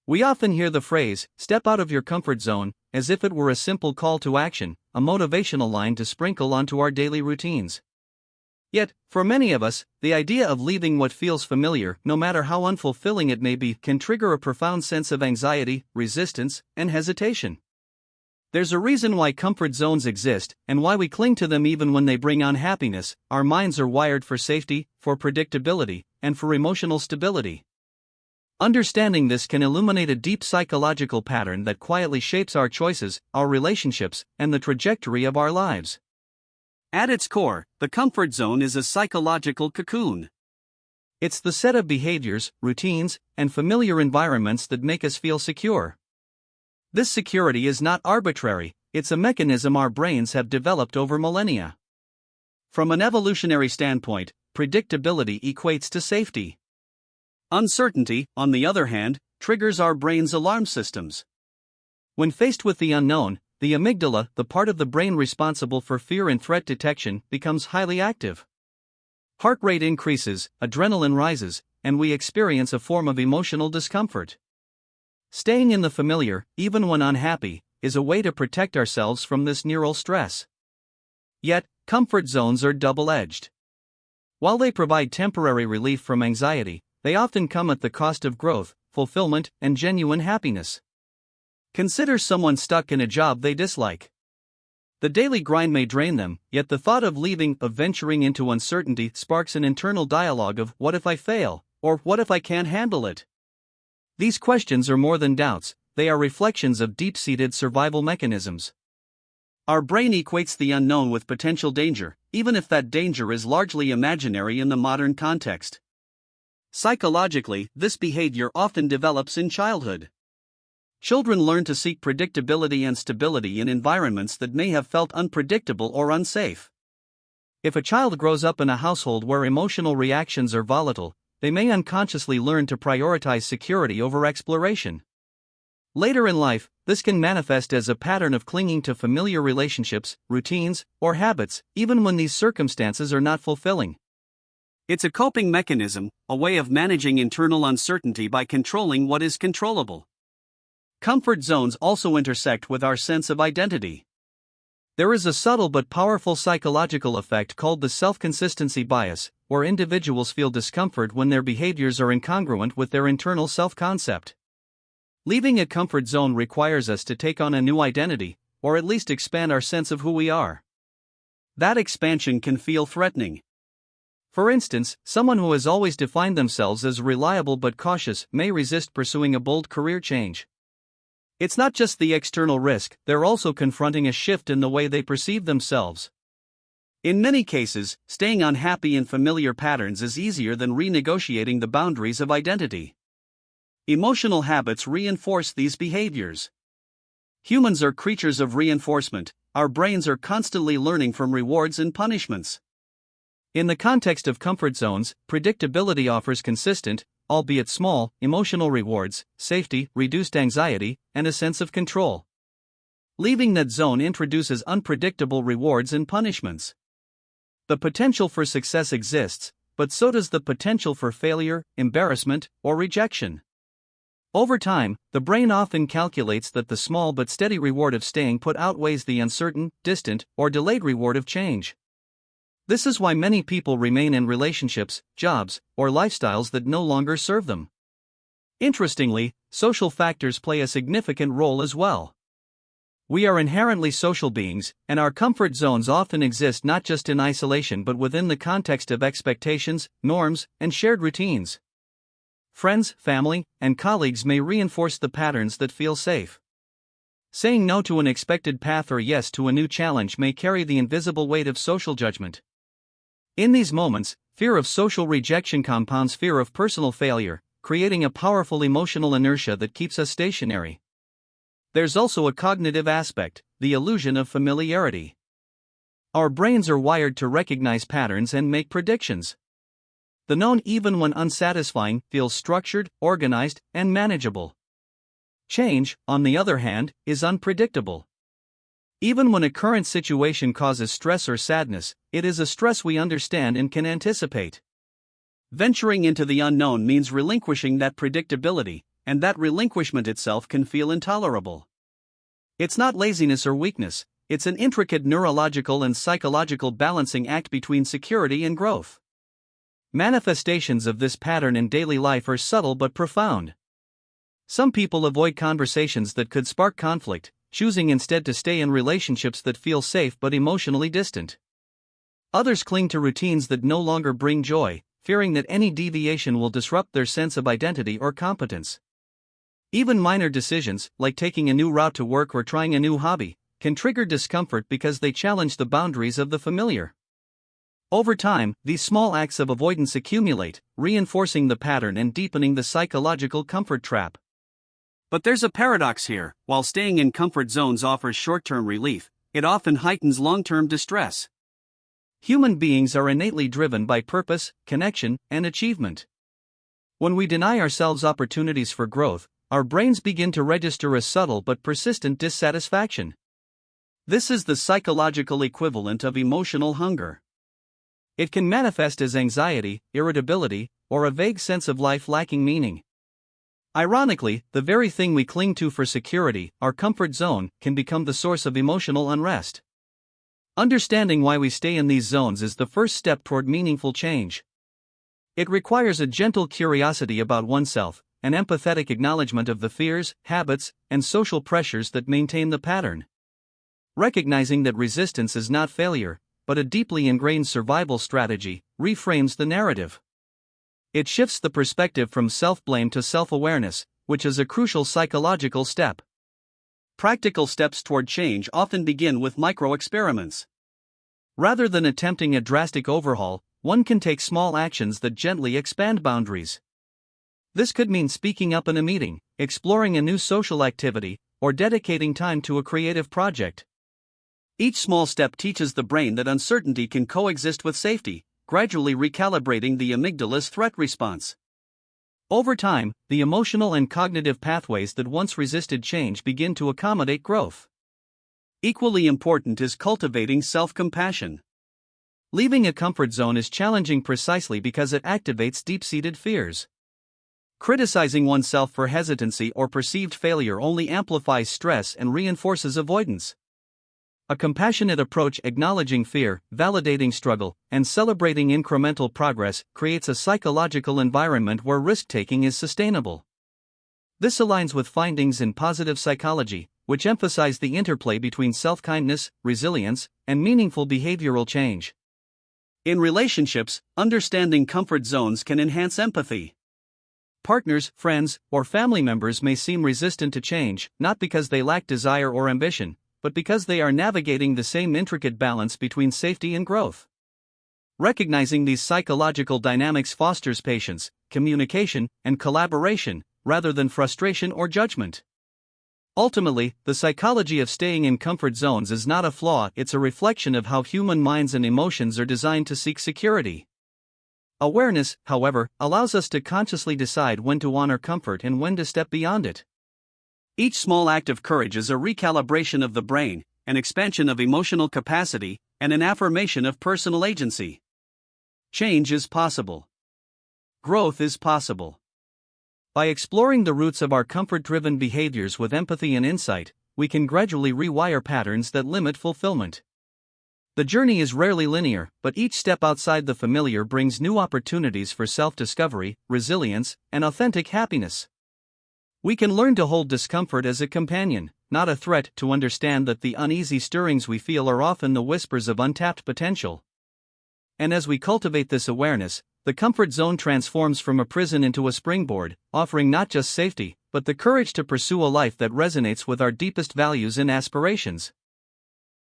We often hear the phrase, step out of your comfort zone, as if it were a simple call to action, a motivational line to sprinkle onto our daily routines. Yet, for many of us, the idea of leaving what feels familiar, no matter how unfulfilling it may be, can trigger a profound sense of anxiety, resistance, and hesitation. There's a reason why comfort zones exist, and why we cling to them even when they bring unhappiness. Our minds are wired for safety, for predictability, and for emotional stability. Understanding this can illuminate a deep psychological pattern that quietly shapes our choices, our relationships, and the trajectory of our lives. At its core, the comfort zone is a psychological cocoon. It's the set of behaviors, routines, and familiar environments that make us feel secure. This security is not arbitrary, it's a mechanism our brains have developed over millennia. From an evolutionary standpoint, predictability equates to safety. Uncertainty, on the other hand, triggers our brain's alarm systems. When faced with the unknown, the amygdala, the part of the brain responsible for fear and threat detection, becomes highly active. Heart rate increases, adrenaline rises, and we experience a form of emotional discomfort. Staying in the familiar, even when unhappy, is a way to protect ourselves from this neural stress. Yet, comfort zones are double-edged. While they provide temporary relief from anxiety, they often come at the cost of growth, fulfillment, and genuine happiness. Consider someone stuck in a job they dislike. The daily grind may drain them, yet the thought of leaving, of venturing into uncertainty, sparks an internal dialogue of, what if I fail? Or what if I can't handle it? These questions are more than doubts, they are reflections of deep-seated survival mechanisms. Our brain equates the unknown with potential danger, even if that danger is largely imaginary in the modern context. Psychologically, this behavior often develops in childhood. Children learn to seek predictability and stability in environments that may have felt unpredictable or unsafe. If a child grows up in a household where emotional reactions are volatile, they may unconsciously learn to prioritize security over exploration. Later in life, this can manifest as a pattern of clinging to familiar relationships, routines, or habits, even when these circumstances are not fulfilling. It's a coping mechanism, a way of managing internal uncertainty by controlling what is controllable. Comfort zones also intersect with our sense of identity. There is a subtle but powerful psychological effect called the self-consistency bias, where individuals feel discomfort when their behaviors are incongruent with their internal self-concept. Leaving a comfort zone requires us to take on a new identity, or at least expand our sense of who we are. That expansion can feel threatening. For instance, someone who has always defined themselves as reliable but cautious may resist pursuing a bold career change. It's not just the external risk, they're also confronting a shift in the way they perceive themselves. In many cases, staying unhappy in familiar patterns is easier than renegotiating the boundaries of identity. Emotional habits reinforce these behaviors. Humans are creatures of reinforcement, our brains are constantly learning from rewards and punishments. In the context of comfort zones, predictability offers consistent, albeit small, emotional rewards, safety, reduced anxiety, and a sense of control. Leaving that zone introduces unpredictable rewards and punishments. The potential for success exists, but so does the potential for failure, embarrassment, or rejection. Over time, the brain often calculates that the small but steady reward of staying put outweighs the uncertain, distant, or delayed reward of change. This is why many people remain in relationships, jobs, or lifestyles that no longer serve them. Interestingly, social factors play a significant role as well. We are inherently social beings, and our comfort zones often exist not just in isolation but within the context of expectations, norms, and shared routines. Friends, family, and colleagues may reinforce the patterns that feel safe. Saying no to an expected path or yes to a new challenge may carry the invisible weight of social judgment. In these moments, fear of social rejection compounds fear of personal failure, creating a powerful emotional inertia that keeps us stationary. There's also a cognitive aspect, the illusion of familiarity. Our brains are wired to recognize patterns and make predictions. The known, even when unsatisfying, feels structured, organized, and manageable. Change, on the other hand, is unpredictable. Even when a current situation causes stress or sadness, it is a stress we understand and can anticipate. Venturing into the unknown means relinquishing that predictability, and that relinquishment itself can feel intolerable. It's not laziness or weakness, it's an intricate neurological and psychological balancing act between security and growth. Manifestations of this pattern in daily life are subtle but profound. Some people avoid conversations that could spark conflict, choosing instead to stay in relationships that feel safe but emotionally distant. Others cling to routines that no longer bring joy, fearing that any deviation will disrupt their sense of identity or competence. Even minor decisions, like taking a new route to work or trying a new hobby, can trigger discomfort because they challenge the boundaries of the familiar. Over time, these small acts of avoidance accumulate, reinforcing the pattern and deepening the psychological comfort trap. But there's a paradox here: while staying in comfort zones offers short-term relief, it often heightens long-term distress. Human beings are innately driven by purpose, connection, and achievement. When we deny ourselves opportunities for growth, our brains begin to register a subtle but persistent dissatisfaction. This is the psychological equivalent of emotional hunger. It can manifest as anxiety, irritability, or a vague sense of life lacking meaning. Ironically, the very thing we cling to for security, our comfort zone, can become the source of emotional unrest. Understanding why we stay in these zones is the first step toward meaningful change. It requires a gentle curiosity about oneself, an empathetic acknowledgement of the fears, habits, and social pressures that maintain the pattern. Recognizing that resistance is not failure, but a deeply ingrained survival strategy, reframes the narrative. It shifts the perspective from self-blame to self-awareness, which is a crucial psychological step. Practical steps toward change often begin with micro-experiments. Rather than attempting a drastic overhaul, one can take small actions that gently expand boundaries. This could mean speaking up in a meeting, exploring a new social activity, or dedicating time to a creative project. Each small step teaches the brain that uncertainty can coexist with safety, gradually recalibrating the amygdala's threat response. Over time, the emotional and cognitive pathways that once resisted change begin to accommodate growth. Equally important is cultivating self-compassion. Leaving a comfort zone is challenging precisely because it activates deep-seated fears. Criticizing oneself for hesitancy or perceived failure only amplifies stress and reinforces avoidance. A compassionate approach, acknowledging fear, validating struggle, and celebrating incremental progress, creates a psychological environment where risk-taking is sustainable. This aligns with findings in positive psychology, which emphasize the interplay between self-kindness, resilience, and meaningful behavioral change. In relationships, understanding comfort zones can enhance empathy. Partners, friends, or family members may seem resistant to change, not because they lack desire or ambition, but because they are navigating the same intricate balance between safety and growth. Recognizing these psychological dynamics fosters patience, communication, and collaboration, rather than frustration or judgment. Ultimately, the psychology of staying in comfort zones is not a flaw, it's a reflection of how human minds and emotions are designed to seek security. Awareness, however, allows us to consciously decide when to honor comfort and when to step beyond it. Each small act of courage is a recalibration of the brain, an expansion of emotional capacity, and an affirmation of personal agency. Change is possible. Growth is possible. By exploring the roots of our comfort-driven behaviors with empathy and insight, we can gradually rewire patterns that limit fulfillment. The journey is rarely linear, but each step outside the familiar brings new opportunities for self-discovery, resilience, and authentic happiness. We can learn to hold discomfort as a companion, not a threat, to understand that the uneasy stirrings we feel are often the whispers of untapped potential. And as we cultivate this awareness, the comfort zone transforms from a prison into a springboard, offering not just safety, but the courage to pursue a life that resonates with our deepest values and aspirations.